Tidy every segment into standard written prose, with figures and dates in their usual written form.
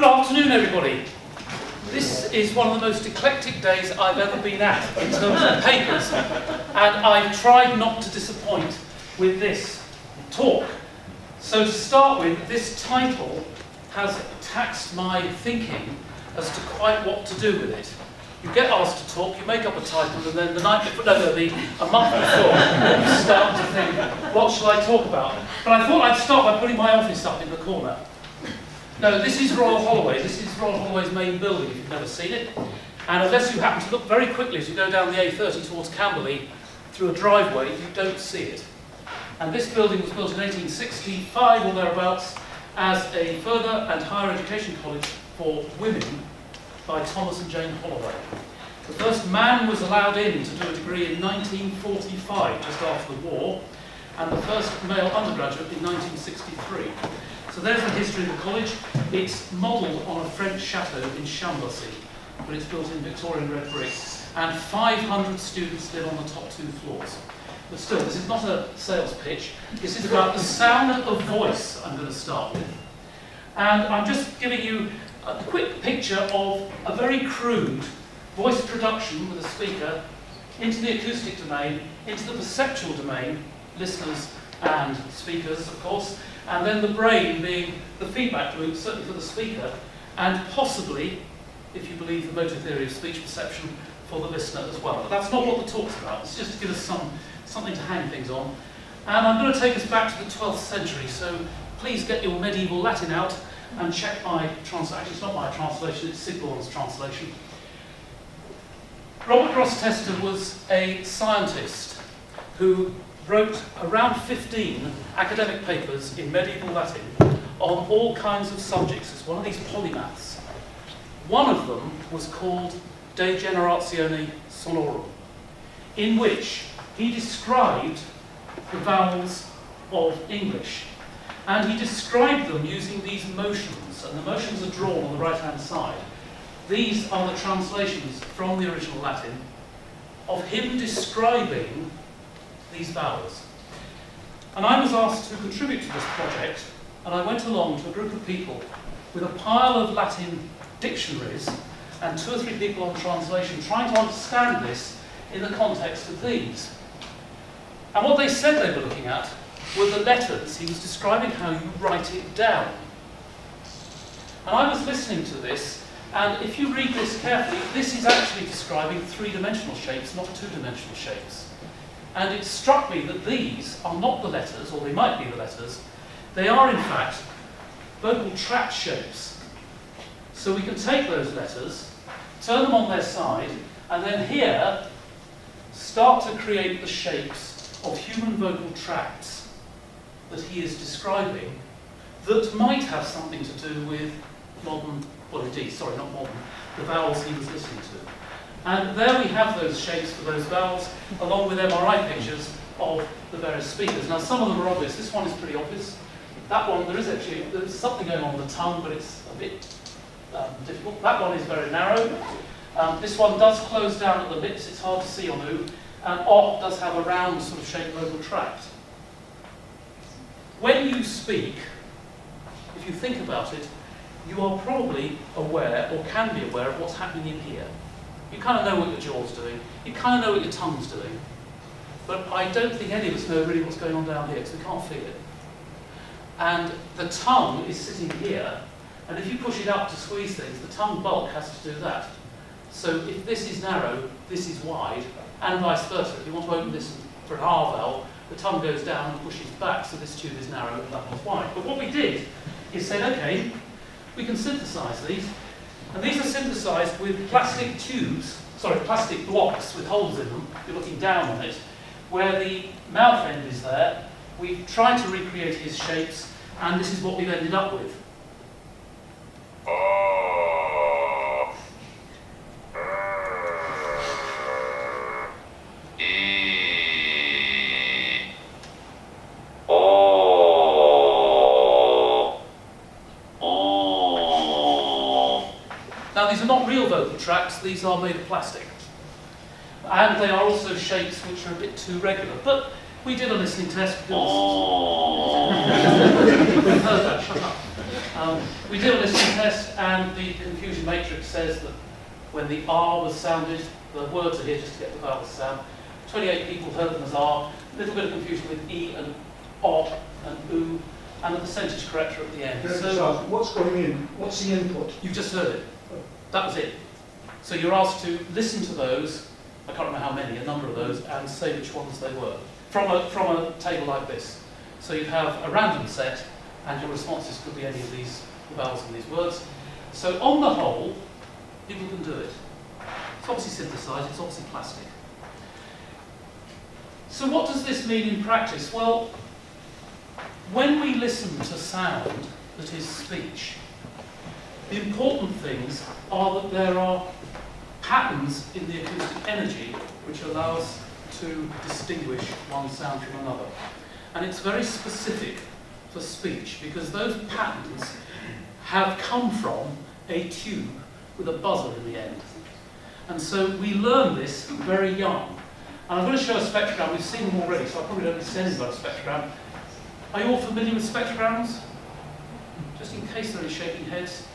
Good afternoon, everybody. This is one of the most eclectic days I've ever been at in terms of papers, and I've tried not to disappoint with this talk. So to start with, this title has taxed my thinking as to quite what to do with it. You get asked to talk, you make up a title, and then a month before, you start to think, what shall I talk about? But I thought I'd start by putting my office up in the corner. No, this is Royal Holloway. This is Royal Holloway's main building, if you've never seen it. And unless you happen to look very quickly as you go down the A30 towards Camberley through a driveway, you don't see it. And this building was built in 1865 or thereabouts as a further and higher education college for women by Thomas and Jane Holloway. The first man was allowed in to do a degree in 1945, just after the war, and the first male undergraduate in 1963. So there's the history of the college. It's modelled on a French chateau in Chambossy, but it's built in Victorian red brick, and 500 students live on the top 2 floors. But still, this is not a sales pitch. This is about the sound of voice I'm going to start with. And I'm just giving you a quick picture of a very crude voice production with a speaker into the acoustic domain, into the perceptual domain, listeners and speakers, of course, and then the brain being the feedback loop, certainly for the speaker, and possibly, if you believe the motor theory of speech perception, for the listener as well. But that's not what the talk's about. It's just to give us something to hang things on. And I'm going to take us back to the 12th century, so please get your medieval Latin out and check my translation. It's not my translation, it's Sigborn's translation. Robert Grosseteste was a scientist who wrote around 15 academic papers in medieval Latin on all kinds of subjects. It's one of these polymaths. One of them was called De Generatione Sonorum, in which he described the vowels of English. And he described them using these motions, and the motions are drawn on the right-hand side. These are the translations from the original Latin of him describing these vowels. And I was asked to contribute to this project, and I went along to a group of people with a pile of Latin dictionaries and 2 or 3 people on translation trying to understand this in the context of these. And what they said they were looking at were the letters. He was describing how you write it down. And I was listening to this, and if you read this carefully, this is actually describing 3-dimensional shapes, not 2-dimensional shapes. And it struck me that these are not the letters, or they might be the letters. They are, in fact, vocal tract shapes. So we can take those letters, turn them on their side, and then here start to create the shapes of human vocal tracts that he is describing that might have something to do with modern, well indeed, sorry, not modern, the vowels he was listening to. And there we have those shapes for those vowels, along with MRI pictures of the various speakers. Now some of them are obvious. This one is pretty obvious. That one, there's something going on with the tongue, but it's a bit difficult. That one is very narrow. This one does close down at the lips. It's hard to see on who. And O does have a round sort of shaped vocal tract. When you speak, if you think about it, you are probably aware, or can be aware, of what's happening in here. You kind of know what your jaw's doing. You kind of know what your tongue's doing. But I don't think any of us know really what's going on down here, because we can't feel it. And the tongue is sitting here, and if you push it up to squeeze things, the tongue bulk has to do that. So if this is narrow, this is wide, and vice versa. If you want to open this for an R vowel, the tongue goes down and pushes back, so this tube is narrow and that one's wide. But what we did is said, okay, we can synthesize these. And these are synthesized with plastic blocks with holes in them. You're looking down on it, where the mouth end is there. We've tried to recreate his shapes, and this is what we've ended up with. Now these are not real vocal tracts, these are made of plastic. And they are also shapes which are a bit too regular. But we did a listening test. We've heard that, shut up. We did a listening test, and the confusion matrix says that when the R was sounded, the words are here just to get the vowels sound. 28 people heard them as R. A little bit of confusion with E and O and U, and a percentage corrector at the end. So what's going in? What's the input? You've just heard it. That was it. So you're asked to listen to those, I can't remember how many, a number of those, and say which ones they were, from a table like this. So you have a random set, and your responses could be any of these vowels in these words. So on the whole, people can do it. It's obviously synthesized, it's obviously plastic. So what does this mean in practice? Well, when we listen to sound that is speech, the important things are that there are patterns in the acoustic energy which allow us to distinguish one sound from another. And it's very specific for speech because those patterns have come from a tube with a buzzer in the end. And so we learn this very young. And I'm going to show a spectrogram. We've seen them already, so I probably don't need to say anything about a spectrogram. Are you all familiar with spectrograms? Just in case there are any shaking heads.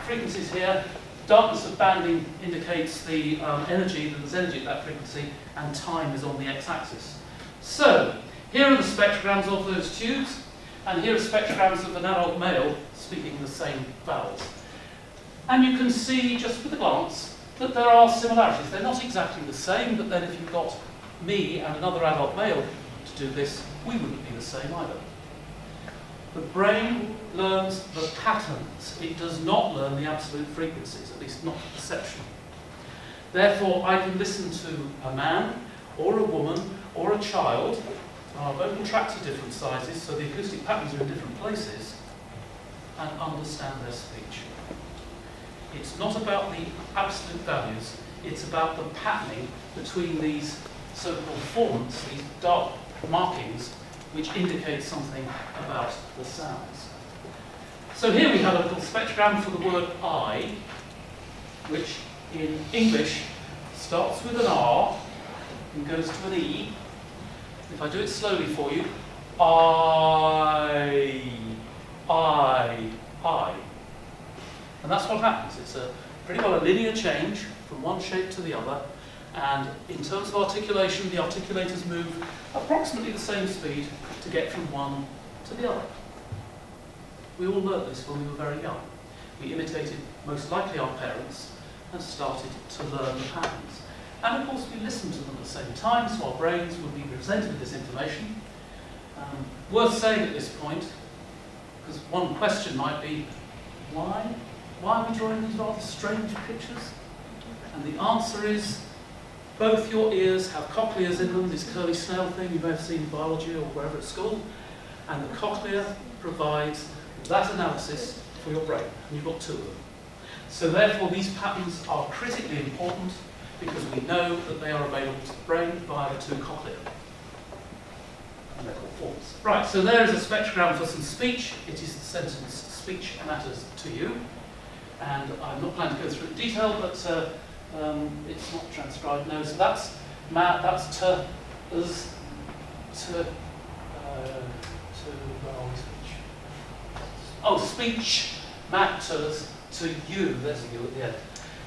Frequencies here. Darkness of banding indicates the energy, that there's energy at that frequency, and time is on the x-axis. So, here are the spectrograms of those tubes, and here are spectrograms of an adult male speaking the same vowels. And you can see, just with a glance, that there are similarities. They're not exactly the same, but then if you got me and another adult male to do this, we wouldn't be the same either. The brain learns the patterns. It does not learn the absolute frequencies, at least not the perception. Therefore, I can listen to a man, or a woman, or a child. Our vocal tracts are different sizes, so the acoustic patterns are in different places, and understand their speech. It's not about the absolute values, it's about the patterning between these so-called formants, these dark markings, which indicate something about the sounds. So here we have a little spectrogram for the word I, which in English starts with an R and goes to an E. If I do it slowly for you, I. And that's what happens. It's a pretty well a linear change from one shape to the other. And in terms of articulation, the articulators move approximately the same speed to get from one to the other. We all learnt this when we were very young. We imitated most likely our parents and started to learn the patterns. And of course we listened to them at the same time, so our brains would be presented with this information. Worth saying at this point, because one question might be, why? Why are we drawing these rather strange pictures? And the answer is, both your ears have cochleas in them, this curly snail thing you may have seen in biology or wherever at school, and the cochlea provides that analysis for your brain, and you've got two of them. So therefore these patterns are critically important because we know that they are available to the brain via the two cochlea. And they're called forms. Right, so there is a spectrogram for some speech. It is the sentence, speech matters to you. And I'm not planning to go through it in detail, but it's not transcribed, no. So that's speech. Oh, speech matters to you. There's a U at the end.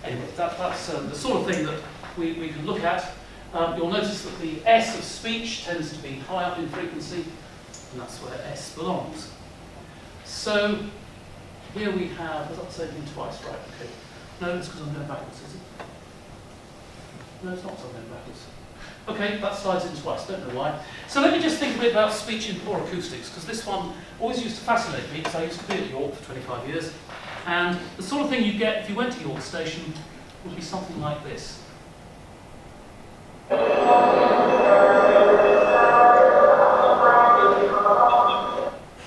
Anyway, that's the sort of thing that we can look at. You'll notice that the S of speech tends to be high up in frequency, and that's where S belongs. So here we have, was that the same thing twice? Right, okay. No, it's because I'm going backwards, is it? No, it's not because I'm going backwards. Okay, that slides in twice, don't know why. So let me just think a bit about speech in poor acoustics, because this one always used to fascinate me, because I used to be at York for 25 years. And the sort of thing you get if you went to York Station would be something like this.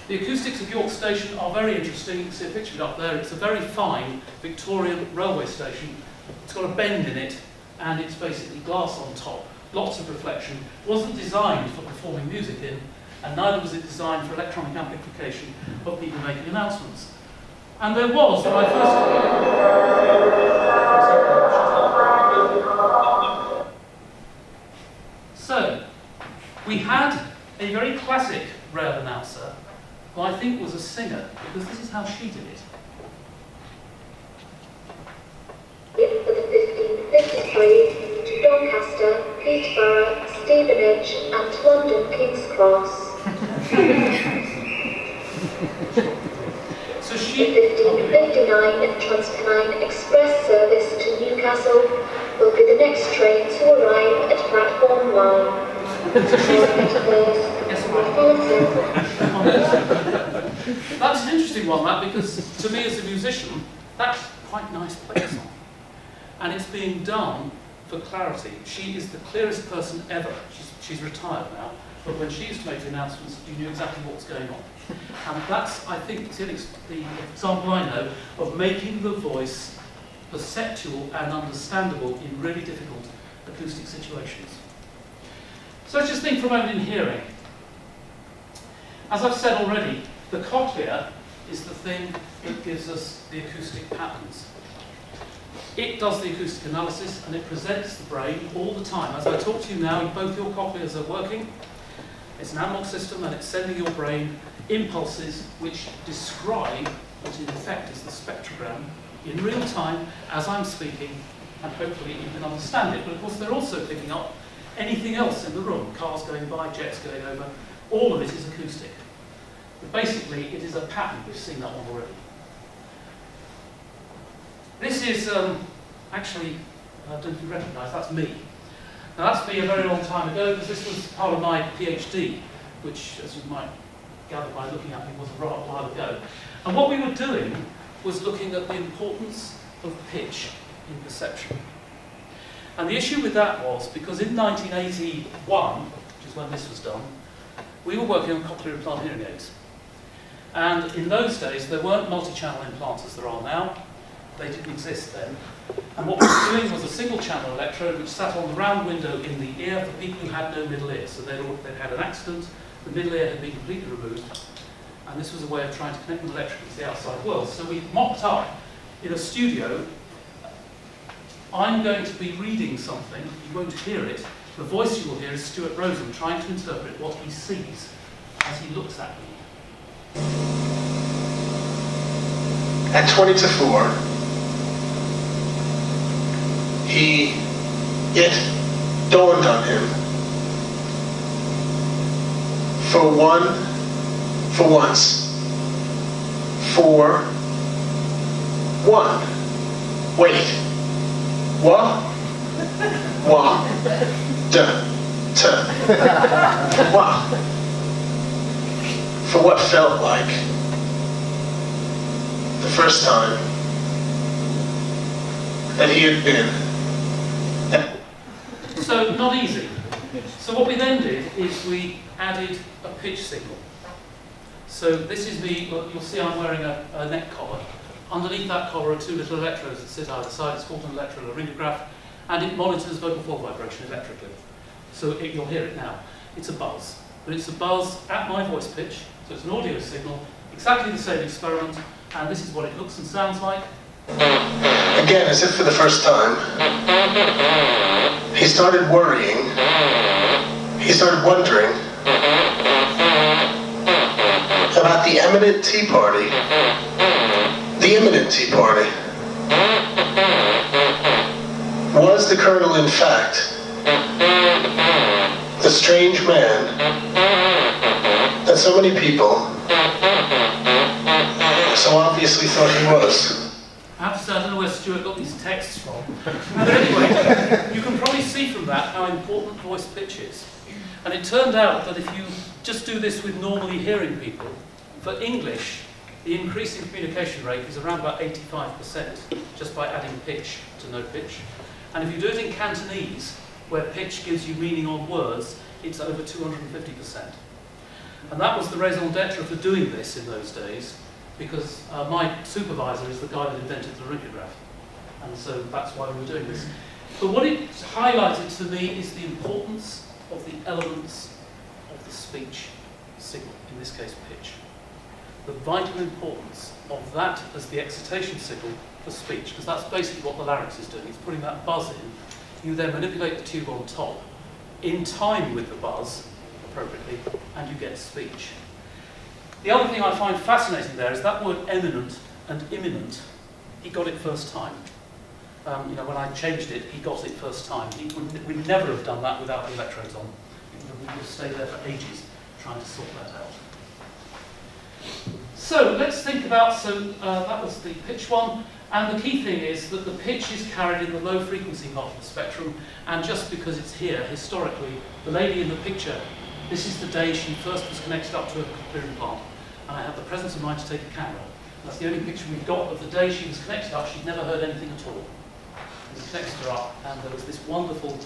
The acoustics of York Station are very interesting. You can see a picture of it up there. It's a very fine Victorian railway station. It's got a bend in it, and it's basically glass on top. Lots of reflection. It wasn't designed for performing music in, and neither was it designed for electronic amplification of people making announcements. And there was, when I first... So, we had a very classic rail announcer who I think was a singer, because this is how she did it. For the 1553 to Doncaster, Peterborough, Stevenage and London King's Cross. So she... The 1559 Transpennine Express service to Newcastle will be the next train to arrive at platform 1. That's an interesting one, that, because to me as a musician, that's quite nice to play a song. And it's being done for clarity. She is the clearest person ever. She's retired now, but when she used to make the announcements, you knew exactly what was going on. And that's, I think, the example I know of making the voice perceptual and understandable in really difficult acoustic situations. So let's just think for a moment in hearing. As I've said already, the cochlea is the thing that gives us the acoustic patterns. It does the acoustic analysis and it presents the brain all the time. As I talk to you now, both your cochleas are working. It's an analog system and it's sending your brain impulses which describe what in effect is the spectrogram in real time as I'm speaking, and hopefully you can understand it. But of course they're also picking up anything else in the room, cars going by, jets going over, all of it is acoustic. But basically it is a pattern, we've seen that one already. This is actually, I don't know if you recognise, that's me. Now that's me a very long time ago, because this was part of my PhD, which, as you might gather by looking at me, was a while ago. And what we were doing was looking at the importance of pitch in perception. And the issue with that was, because in 1981, which is when this was done, we were working on cochlear implant hearing aids. And in those days, there weren't multi-channel implants as there are now. They didn't exist then. And what we were doing was a single-channel electrode which sat on the round window in the ear for people who had no middle ear. So they'd had an accident, the middle ear had been completely removed, and this was a way of trying to connect them electrically to the outside world. So we mocked up in a studio. I'm going to be reading something, you won't hear it. The voice you will hear is Stuart Rosen trying to interpret what he sees as he looks at me. At 20 to 4, it dawned on him. For once, 1. Wait. What? Wa. T. Wa. For what felt like the first time that he had been. So, not easy. So what we then did is we added a pitch signal. So this is me, you'll see I'm wearing a neck collar. Underneath that collar are two little electrodes that sit either side. It's called an electrolaryngograph, and it monitors vocal fold vibration electrically. So you'll hear it now. It's a buzz, but it's a buzz at my voice pitch, so it's an audio signal, exactly the same experiment, and this is what it looks and sounds like. Again, as if for the first time, he started worrying. He started wondering about the imminent tea party. The imminent tea party. Was the Colonel, in fact, the strange man that so many people so obviously thought he was? I have to say, I don't know where Stuart got these texts from. But anyway, you can probably see from that how important voice pitch is. And it turned out that if you just do this with normally hearing people, for English, the increase in communication rate is around about 85%, just by adding pitch to no pitch. And if you do it in Cantonese, where pitch gives you meaning on words, it's over 250%. And that was the raison d'etre for doing this in those days, because my supervisor is the guy that invented the laryngograph. And so that's why we were doing this. But what it highlighted to me is the importance of the elements of the speech signal, in this case pitch. The vital importance of that as the excitation signal for speech, because that's basically what the larynx is doing. It's putting that buzz in. You then manipulate the tube on top in time with the buzz, appropriately, and you get speech. The other thing I find fascinating there is that word eminent and imminent. He got it first time. When I changed it, he got it first time. We'd never have done that without the electrodes on. We would have stayed there for ages trying to sort that out. So let's think about, that was the pitch one, and the key thing is that the pitch is carried in the low frequency part of the spectrum, and just because it's here, historically, the lady in the picture, this is the day she first was connected up to a clearing plant, and I had the presence of mind to take a camera. That's the only picture we've got of the day she was connected up. She'd never heard anything at all. We connected her up, and there was this wonderful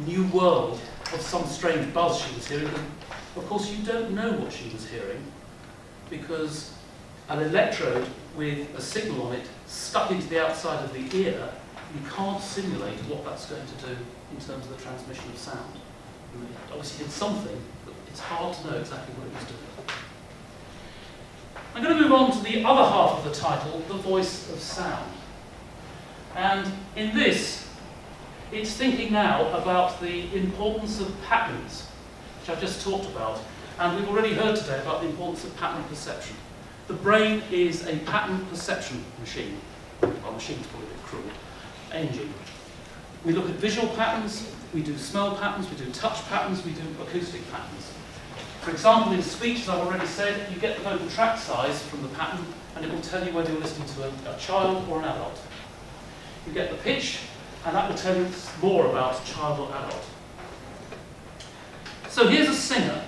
new world of some strange buzz she was hearing. And of course, you don't know what she was hearing, because an electrode with a signal on it stuck into the outside of the ear, you can't simulate what that's going to do in terms of the transmission of sound. It obviously did something, but it's hard to know exactly what it was doing. I'm going to move on to the other half of the title, the voice of sound. And in this, it's thinking now about the importance of patterns, which I've just talked about. And we've already heard today about the importance of pattern perception. The brain is a pattern perception machine. Well, machine's probably a bit cruel. Engine. We look at visual patterns, we do smell patterns, we do touch patterns, we do acoustic patterns. For example, in speech, as I've already said, you get the vocal tract size from the pattern, and it will tell you whether you're listening to a child or an adult. You get the pitch, and that will tell you more about child or adult. So here's a singer.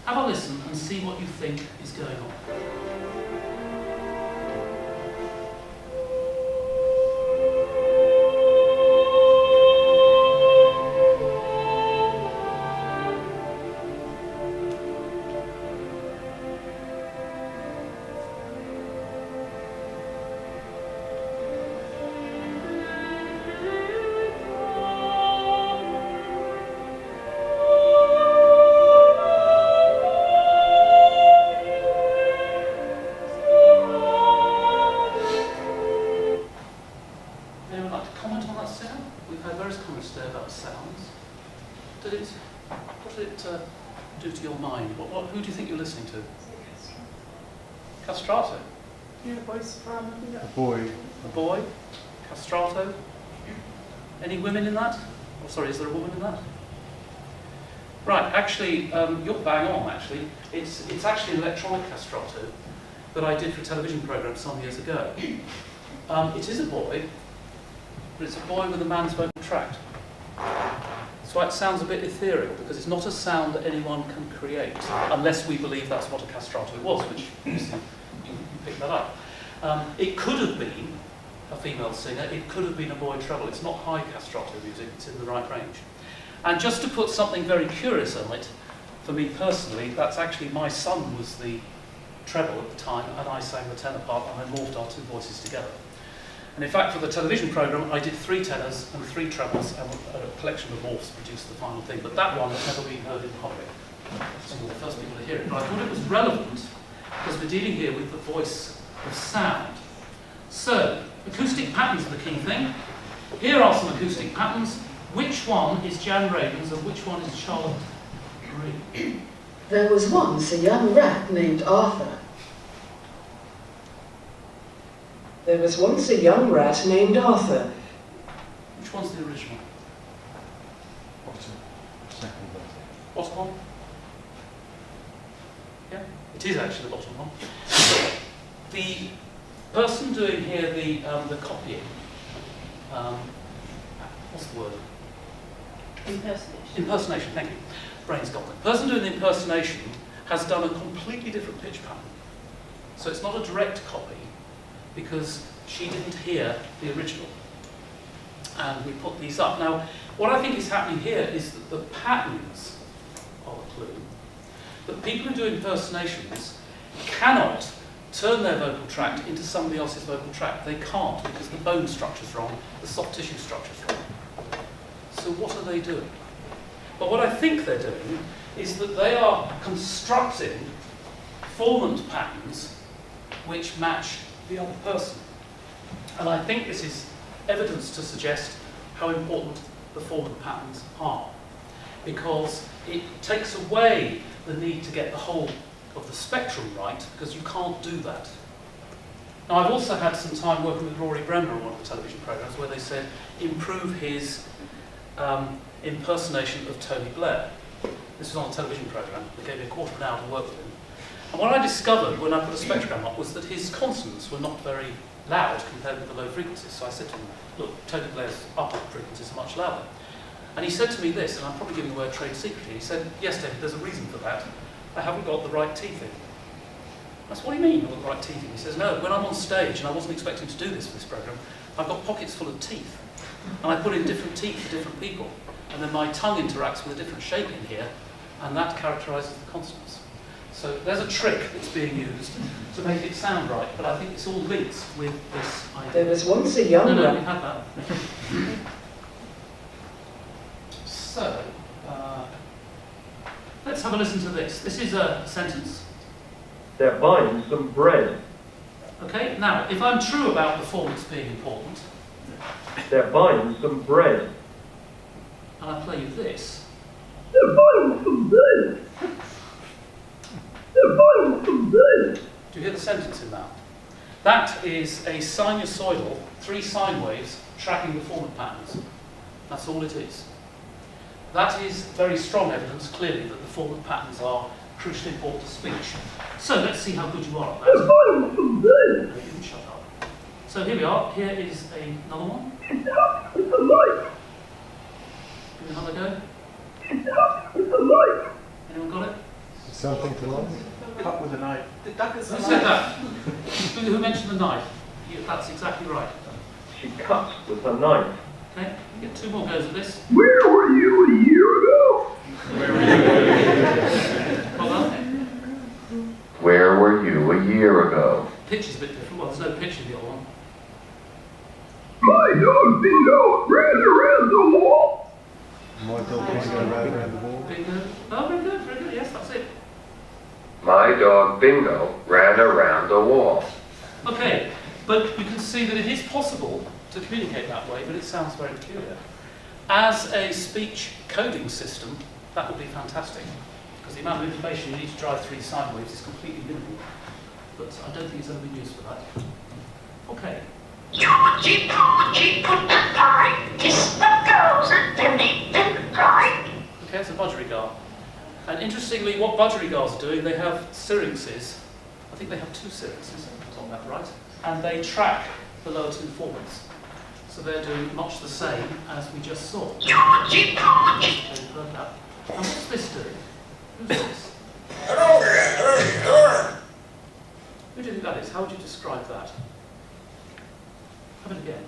Have a listen and see what you think is going on. Do to your mind? Who do you think you're listening to? Castrato? Yeah, voice from A boy. A boy? Castrato? Any women in that? Oh, sorry, is there a woman in that? Right, actually, you're bang on, actually. It's actually an electronic castrato that I did for a television programme some years ago. It is a boy, but it's a boy with a man's vocal tract. That's why it sounds a bit ethereal, because it's not a sound that anyone can create, unless we believe that's what a castrato was, which obviously you pick that up. It could have been a female singer, it could have been a boy treble. It's not high castrato music, it's in the right range. And just to put something very curious on it, for me personally, that's actually my son was the treble at the time, and I sang the tenor part, and I morphed our two voices together. And in fact, for the television programme, I did 3 tenors and 3 trebles, and a collection of morphs produced the final thing. But that one has never been heard in public. So you're the first people to hear it. But I thought it was relevant, because we're dealing here with the voice of sound. So, acoustic patterns are the key thing. Here are some acoustic patterns. Which one is Jan Ravens and which one is Charlotte Green? There was once a young rat named Arthur. There was once a young rat named Arthur. Which one's the original? Second verse. Bottom one? Yeah, it is actually the bottom one. The person doing here the copying, what's the word? Impersonation. Impersonation, thank you. Brain's got it. The person doing the impersonation has done a completely different pitch pattern. So it's not a direct copy, because she didn't hear the original. And we put these up. Now, what I think is happening here is that the patterns are a clue. That people who do impersonations cannot turn their vocal tract into somebody else's vocal tract. They can't, because the bone structure's wrong, the soft tissue structure's wrong. So what are they doing? But what I think they're doing is that they are constructing formant patterns which match the other person. And I think this is evidence to suggest how important the formant patterns are, because it takes away the need to get the whole of the spectrum right, because you can't do that. Now, I've also had some time working with Rory Bremner on one of the television programmes where they said improve his impersonation of Tony Blair. This was on a television programme. They gave me a quarter of an hour to work with him. And what I discovered when I put a spectrogram up was that his consonants were not very loud compared with the low frequencies. So I said to him, look, Tony Blair's upper frequencies are much louder. And he said to me this, and I'm probably giving away a trade secret here. He said, yes, David, there's a reason for that. I haven't got the right teeth in. I said, what do you mean, you've got the right teeth in? He says, no, when I'm on stage, and I wasn't expecting to do this for this programme, I've got pockets full of teeth. And I put in different teeth for different people. And then my tongue interacts with a different shape in here, and that characterises the consonants. So there's a trick that's being used to make it sound right, but I think it's all linked with this idea. There was once a young No, rat. we had that. So, let's have a listen to this. This is a sentence. They're buying some bread. Okay, now, if I'm true about performance being important, They're buying some bread. and I play you this, They're buying some bread. They're buying some bread. do you hear the sentence in that? That is a sinusoidal, 3 sine waves tracking the format patterns. That's all it is. That is very strong evidence, clearly, that the format patterns are crucially important to speech. So let's see how good you are at that. They're buying some bread. No, you can shut up. So here we are. Here is another one. It's up with the light. Give me another go. It's up with the light. Anyone got it? Something to like. Cut with a knife. Who said that? Who mentioned the knife? That's exactly right. She cuts with her knife. Okay, you get 2 more goes at this. Where were you a year ago? Well done. Where were you a year ago? Pitch is a bit different. Well, there's no pitch in the other one. My dog Bingo ran around the wall. My dog wants to go round around the wall. Bingo. Oh, very good, very good. Yes, that's it. My dog Bingo ran around the wall. Okay, but you can see that it is possible to communicate that way, but it sounds very peculiar. As a speech coding system, that would be fantastic, because the amount of information you need to drive 3 sine waves is completely minimal. But I don't think it's ever been used for that. Okay. Georgie, Porgy, put the pie, kiss the girls and then eat them dry. Okay, it's a budgerigar. And interestingly, what budgerigars are doing, they have syrinxes. I think they have 2 syrinxes, if I got that right. And they track the lower 2 formats. So they're doing much the same as we just saw. Georgie, Porgy. They've heard that. And what's this doing? Who's this? Who do you think that is? How would you describe that? Have it again.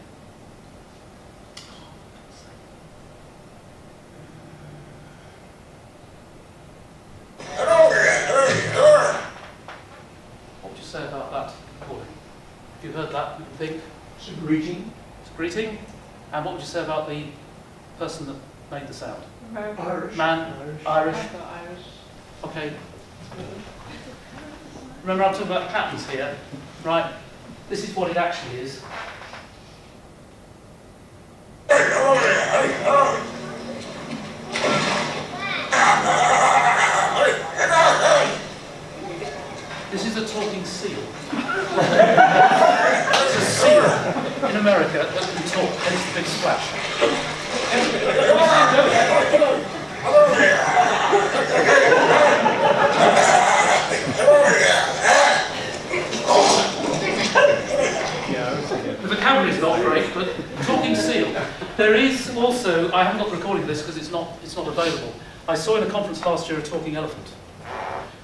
What would you say about that recording? If you heard that, you can think It's a greeting. it's a greeting. And what would you say about the person that made the sound? Irish. Man, Irish. Okay. Remember, I'm talking about patterns here, right? This is what it actually is. This is a talking seal. It's a seal in America that can talk, hence the big splash. The vocabulary is not great, but talking seal. There is also, I haven't got the recording of this because it's not available. I saw in a conference last year a talking elephant.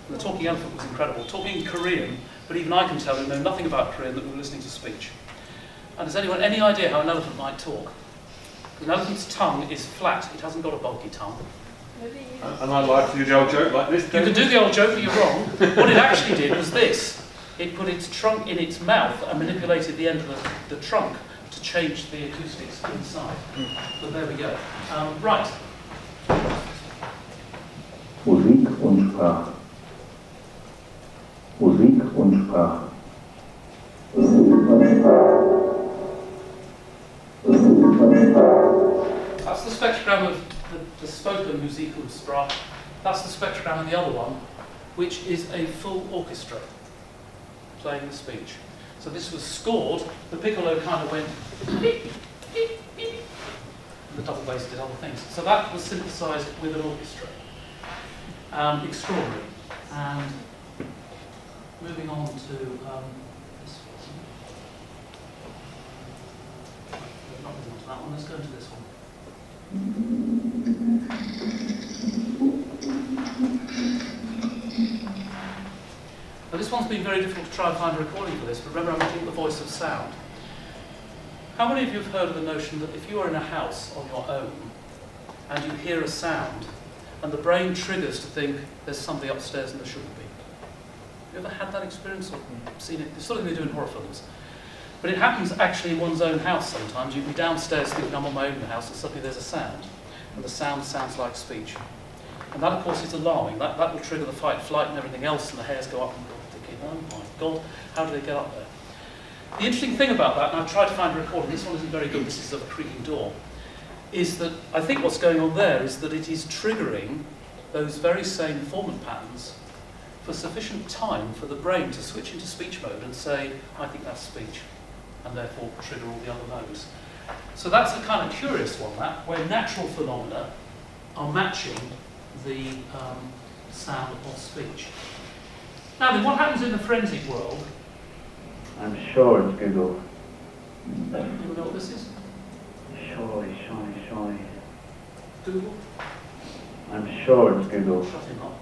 And the talking elephant was incredible. Talking Korean, but even I can tell you know nothing about Korean that we were listening to speech. And has anyone any idea how an elephant might talk? An elephant's tongue is flat, it hasn't got a bulky tongue. And I like to do the old joke like this. You can do the old joke, but you're wrong. What it actually did was this. It put its trunk in its mouth and manipulated the end of the trunk to change the acoustics inside. But there we go. Right. Musik und Sprache. Musik und Sprache. That's the spectrogram of the spoken Musik und Sprache. That's the spectrogram of the other one. which is a full orchestra playing the speech. So this was scored, the piccolo kind of went beep, beep, beep, and the double bass did other things. So that was synthesized with an orchestra. Extraordinary. And moving on to this one. Not moving on to that one, let's go into this one. Now this one's been very difficult to try and find a recording for this, but remember I'm looking at the voice of sound. How many of you have heard of the notion that if you are in a house on your own and you hear a sound and the brain triggers to think there's somebody upstairs and there shouldn't be? Have you ever had that experience or seen it? It's sort of thing they do in horror films. But it happens actually in one's own house sometimes. You can be downstairs thinking I'm on my own house and suddenly there's a sound. And the sound sounds like speech. And that of course is alarming. That will trigger the fight, flight and everything else, and the hairs go up and you're thinking, oh my God, how do they get up there? The interesting thing about that, and I've tried to find a recording, this one isn't very good, this is of a creaking door, is that I think what's going on there is that it is triggering those very same formant patterns for sufficient time for the brain to switch into speech mode and say, I think that's speech, and therefore trigger all the other modes. So that's a kind of curious one, that, where natural phenomena are matching the sound of speech. Now then, what happens in the forensic world? I'm sure it's Google. Anyone know what this is? Shy. Google? I'm sure it's Google. Shut him up.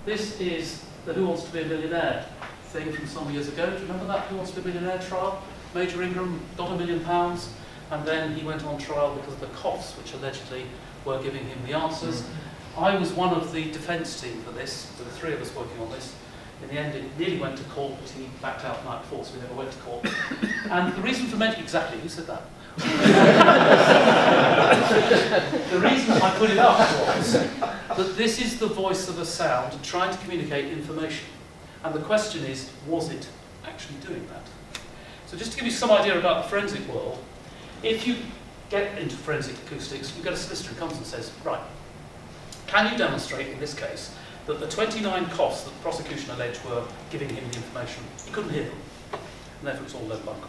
This is the Who Wants to Be a Millionaire thing from some years ago. Do you remember that Who Wants to Be a Millionaire trial? Major Ingram got £1 million, and then he went on trial because of the coughs, which allegedly were giving him the answers. I was one of the defence team for this. There were 3 of us working on this. In the end, it nearly went to court, but he backed out the night before, so we never went to court. And the reason for mentioning, exactly, who said that? The reason I put it up was that this is the voice of a sound trying to communicate information. And the question is, was it actually doing that? So just to give you some idea about the forensic world, if you get into forensic acoustics, you get a solicitor who comes and says, right, can you demonstrate in this case that the 29 coughs that the prosecution alleged were giving him the information, he couldn't hear them, and therefore it's all low bunk.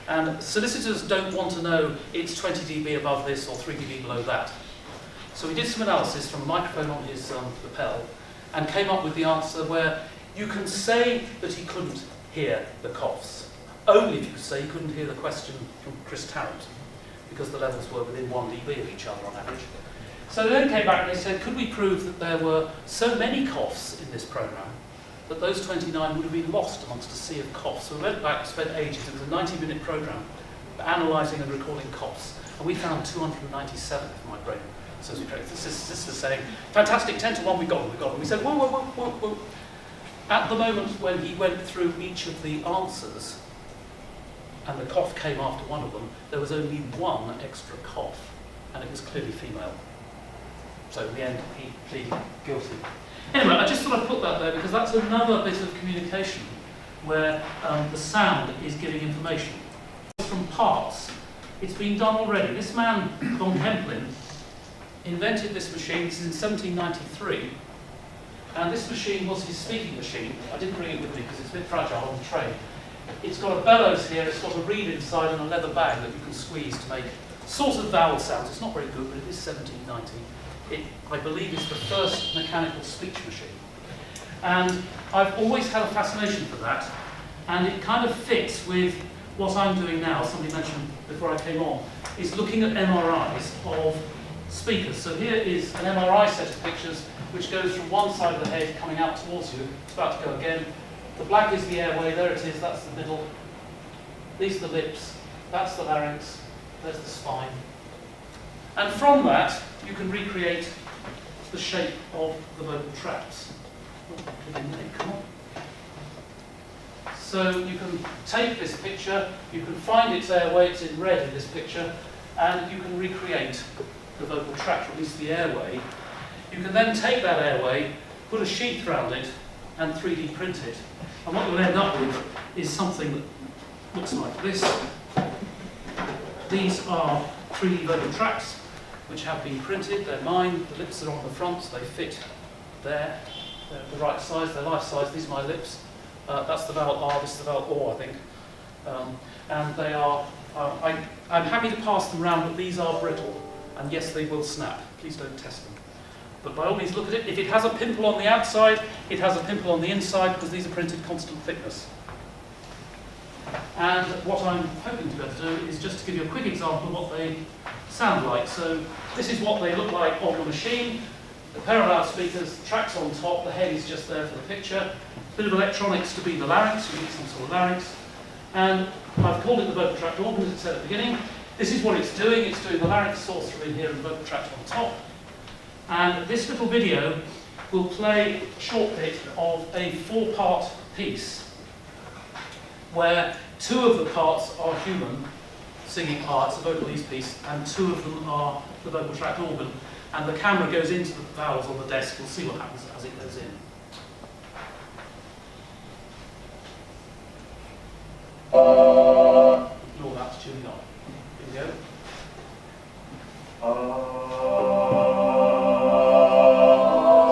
And solicitors don't want to know it's 20 dB above this or 3 dB below that. So he did some analysis from a microphone on his lapel and came up with the answer where you can say that he couldn't hear the coughs, only if you say he couldn't hear the question from Chris Tarrant, because the levels were within 1 dB of each other on average. So they then came back and they said, could we prove that there were so many coughs in this programme that those 29 would have been lost amongst a sea of coughs? So we went back and spent ages. It was a 90-minute programme analysing and recording coughs. And we found 297 for my brain. So this is saying, fantastic, 10 to 1, we got them. We said, whoa. At the moment when he went through each of the answers, and the cough came after one of them, there was only one extra cough, and it was clearly female. So in the end, he pleaded guilty. Anyway, I just thought I'd put that there because that's another bit of communication where the sound is giving information. From parts, it's been done already. This man, von Kemplin, invented this machine. This is in 1793. And this machine was his speaking machine. I didn't bring it with me because it's a bit fragile on the train. It's got a bellows here, it's got a reed inside and a leather bag that you can squeeze to make sort of vowel sounds. It's not very good, but it is 1790. It, I believe, is the first mechanical speech machine. And I've always had a fascination for that, and it kind of fits with what I'm doing now. Somebody mentioned before I came on, is looking at MRIs of speakers. So here is an MRI set of pictures which goes from one side of the head coming out towards you. It's about to go again. The black is the airway, there it is, that's the middle. These are the lips, that's the larynx, there's the spine. And from that, you can recreate the shape of the vocal tracts. Come on. So you can take this picture, you can find its airway, it's in red in this picture, and you can recreate the vocal tract, or at least the airway. You can then take that airway, put a sheath around it, and 3D print it. And what you'll end up with is something that looks like this. These are 3D vocal tracts which have been printed. They're mine. The lips are on the front, so they fit there. They're the right size, they're life size. These are my lips. That's the vowel R, this is the vowel O, I think. And they are, I'm happy to pass them round, but these are brittle. And yes, they will snap. Please don't test them. But by all means, look at it. If it has a pimple on the outside, it has a pimple on the inside, because these are printed constant thickness. And what I'm hoping to be able to do is just to give you a quick example of what they sound like. So this is what they look like on the machine. A pair of loudspeakers, tracks on top, the head is just there for the picture. A bit of electronics to be the larynx, you get some sort of larynx. And I've called it the vocal tract organ, as it said at the beginning. This is what it's doing the larynx source from in here and the vocal tract on top. And this little video will play a short bit of a 4-part piece where 2 of the parts are human singing parts, a vocalese piece, and 2 of them are the vocal tract organ. And the camera goes into the vowels on the desk. We'll see what happens as it goes in. Ignore that, it's tuning on. Here we go. So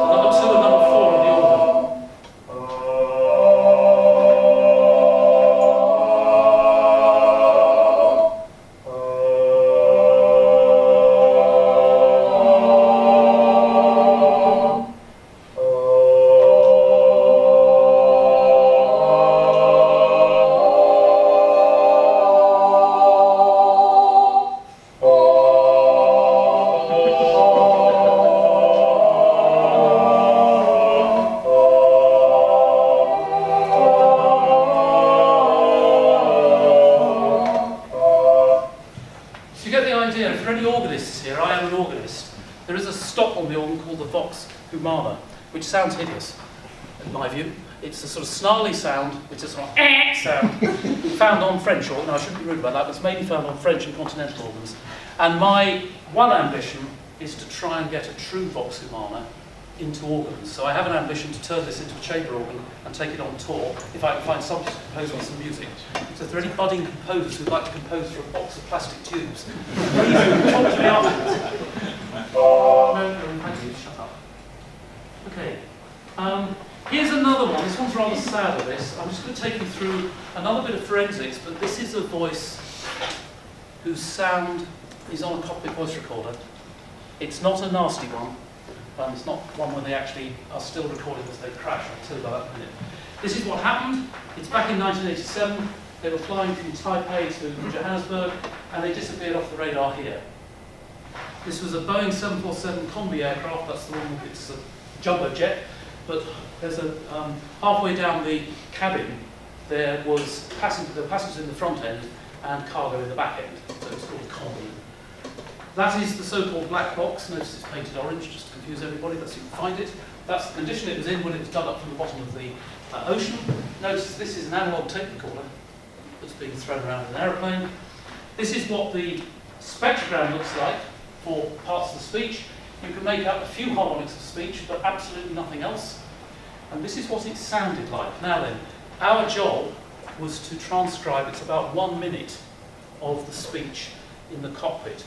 number 2 and number 4 on the organ. If there are any organists here, I am an organist. There is a stop on the organ called the vox humana, which sounds hideous, in my view. It's a sort of snarly sound, which is a sort of sound, found on French organ. No, I shouldn't be rude about that, but it's mainly found on French and continental organs. And my one ambition is to try and get a true vox humana into organs. So I have an ambition to turn this into a chamber organ and take it on tour, if I can find somebody to compose me some music. So if there are any budding composers who'd like to compose for a box of plastic tubes, please talk to me afterwards. No, thank you, shut up. Okay. Here's another one. This one's rather sad, this. I'm just going to take you through another bit of forensics, but this is a voice whose sound is on a cockpit voice recorder. It's not a nasty one. It's not one where they actually are still recording as they crash. I'll tell you about that in a minute. This is what happened. It's back in 1987. They were flying from Taipei to Johannesburg, and they disappeared off the radar here. This was a Boeing 747 combi aircraft. That's the one with its jumbo jet. But there's a halfway down the cabin, there was passengers in the front end and cargo in the back end. So it's called a combi. That is the so-called black box. Notice it's painted orange, just to confuse everybody. That's how you can find it. That's the condition it was in when it was dug up from the bottom of the ocean. Notice this is an analog tape recorder that's being thrown around in an aeroplane. This is what the spectrogram looks like for parts of the speech. You can make out a few harmonics of speech, but absolutely nothing else. And this is what it sounded like. Now then, our job was to transcribe, it's about 1 minute of the speech in the cockpit.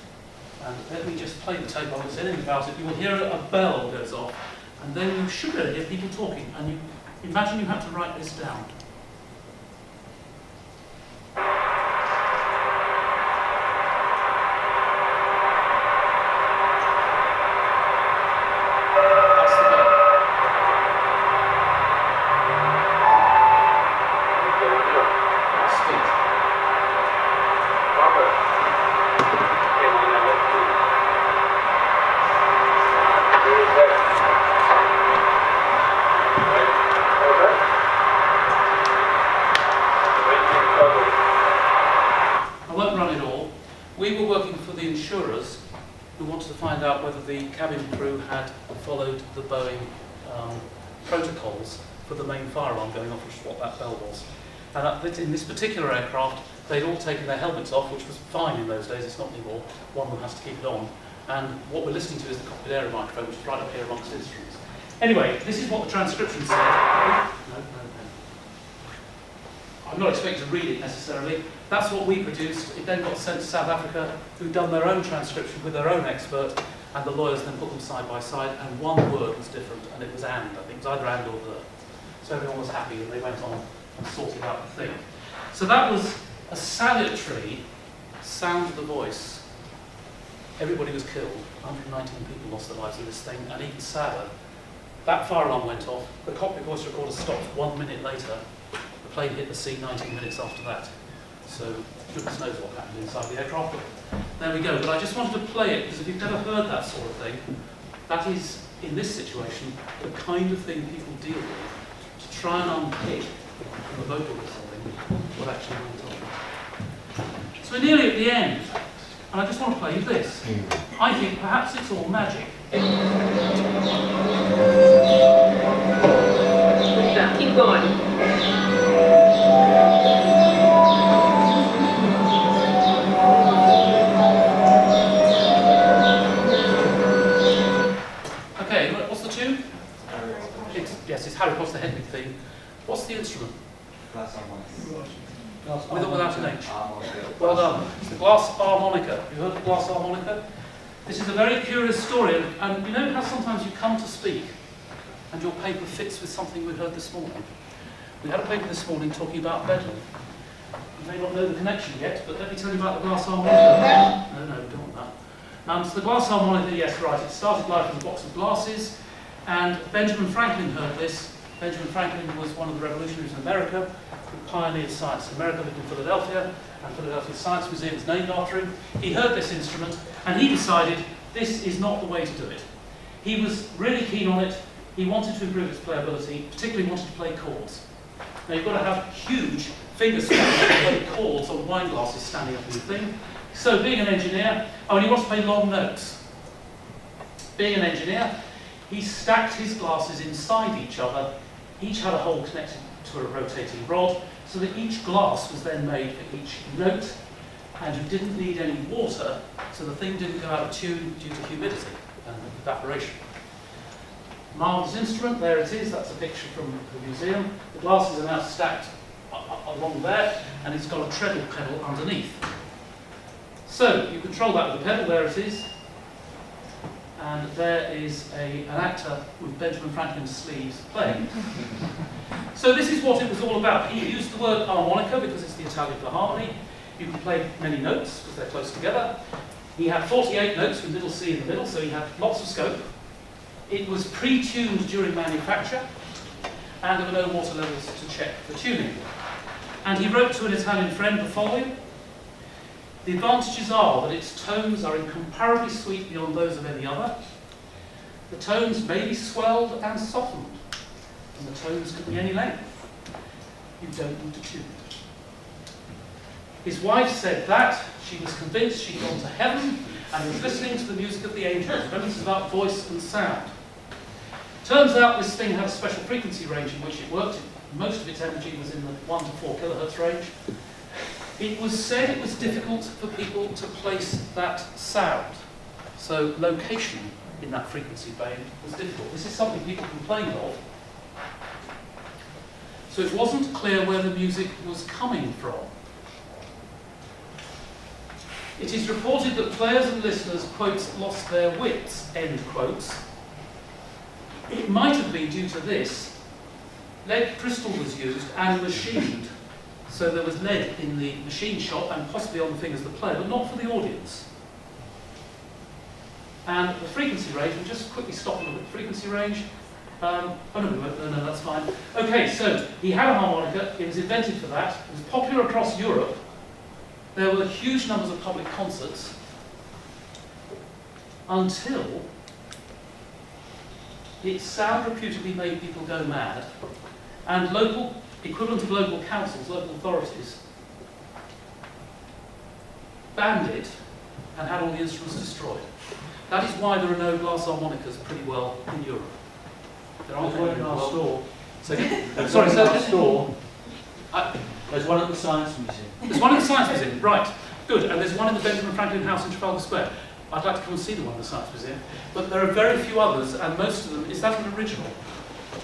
And let me just play the tape. I won't say anything about it. You will hear a bell goes off, and then you should hear people talking. And you imagine you have to write this down. That's the bell. Speech. I won't run it all. We were working for the insurers who wanted to find out whether the cabin crew had followed the Boeing protocols for the main fire alarm going off, which is what that bell was. And in this particular aircraft, they'd all taken their helmets off, which was fine in those days, it's not anymore. One of them has to keep it on. And what we're listening to is the cockpit aero microphone, which is right up here amongst instruments. Anyway, this is what the transcription said. No. I'm not expecting to read it necessarily. That's what we produced. It then got sent to South Africa, who'd done their own transcription with their own expert, and the lawyers then put them side by side, and one word was different, and it was and. I think it was either and or the. So everyone was happy, and they went on and sorted out the thing. So that was a salutary sound of the voice. Everybody was killed. 119 people lost their lives in this thing, and even sadder, that fire alarm went off. The cockpit voice recorder stopped 1 minute later. The plane hit the sea 19 minutes after that. So goodness knows what happened inside the aircraft. But there we go. But I just wanted to play it because if you've never heard that sort of thing, that is, in this situation, the kind of thing people deal with to try and unpick from a vocal or something what actually went on. So we're nearly at the end. And I just want to play you this. I think perhaps it's all magic. Keep going. Okay, what's the tune? Yes, it's Harry Potter the Hedwig theme. What's the instrument? With or without an H? Well done. It's the glass harmonica. You heard of the glass harmonica? This is a very curious story, and you know how sometimes you come to speak and your paper fits with something we heard this morning? We had a paper this morning talking about Bedlam. You may not know the connection yet, but let me tell you about the glass harmonica. No, we don't want that. So the glass harmonica, yes, right, it started life in a box of glasses, and Benjamin Franklin heard this. Benjamin Franklin was one of the revolutionaries in America who pioneered science in America, lived in Philadelphia, and Philadelphia Science Museum is named after him. He heard this instrument, and he decided this is not the way to do it. He was really keen on it. He wanted to improve its playability, particularly wanted to play chords. Now you've got to have huge finger straps to play chords on wine glasses standing up in the thing. So being an engineer, and he wants to play long notes. Being an engineer, he stacked his glasses inside each other. Each had a hole connected to a rotating rod, so that each glass was then made for each note, and you didn't need any water, so the thing didn't go out of tune due to humidity and evaporation. Marvellous instrument, there it is, that's a picture from the museum. The glasses are now stacked along there, and it's got a treble pedal underneath. So you control that with a pedal, there it is. And there is an actor with Benjamin Franklin's sleeves playing. So this is what it was all about. He used the word harmonica because it's the Italian for harmony. You can play many notes because they're close together. He had 48 notes with little c in the middle, so he had lots of scope. It was pre-tuned during manufacture, and there were no water levels to check for tuning. And he wrote to an Italian friend the following: "The advantages are that its tones are incomparably sweet beyond those of any other. The tones may be swelled and softened, and the tones can be any length. You don't need to tune it." His wife said that she was convinced she'd gone to heaven and was listening to the music of the angels. Remember, this is about voice and sound. Turns out this thing had a special frequency range in which it worked. Most of its energy was in the 1 to 4 kilohertz range. It was said it was difficult for people to place that sound. So location in that frequency band was difficult. This is something people complained of. So it wasn't clear where the music was coming from. It is reported that players and listeners, quotes, lost their wits, end quotes. It might have been due to this. Lead crystal was used and machined. So there was lead in the machine shop and possibly on the fingers of the player, but not for the audience. And the frequency range, we'll just quickly stop and look at the frequency range. Oh no, we won't. No, that's fine. Okay, so he had a harmonica, it was invented for that, it was popular across Europe. There were huge numbers of public concerts until its sound reputedly made people go mad, and local, equivalent of local councils, local authorities, banned it and had all the instruments destroyed. That is why there are no glass harmonicas pretty well in Europe. There aren't There's one in our store. Sorry, so store. There's one at the Science Museum. There's one in the Science Museum, right. Good, and there's one in the Benjamin Franklin House in Trafalgar Square. I'd like to come and see the one in the Science Museum. But there are very few others, and most of them, is that an original?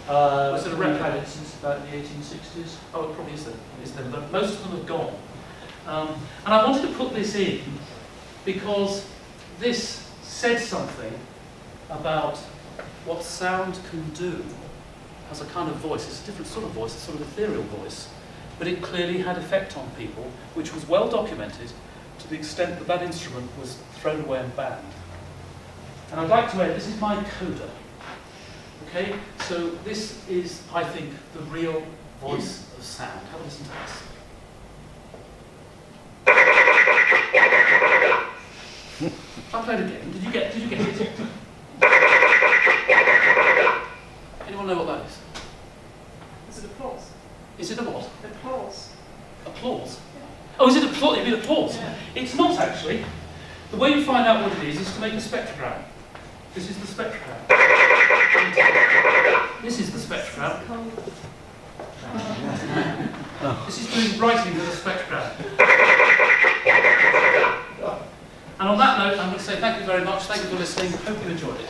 Was it a replica? We've had it since about the 1860s. Oh, it probably is then, but most of them have gone. And I wanted to put this in because this said something about what sound can do as a kind of voice. It's a different sort of voice, a sort of ethereal voice, but it clearly had effect on people, which was well documented to the extent that that instrument was thrown away and banned. And I'd like to add, this is my coda. Okay, so this is, I think, the real voice of sound. Have a listen to this. I'll play it again. Did you get it? Anyone know what that is? Is it applause? Is it a what? Applause. Applause? Oh, is it applause? You mean applause? Yeah. It's not actually. The way you find out what it is to make a spectrogram. This is the spectrogram. This is the spectrogram. This is doing writing with a spectrogram. And on that note, I'm going to say thank you very much. Thank you for listening. Hope you enjoyed it.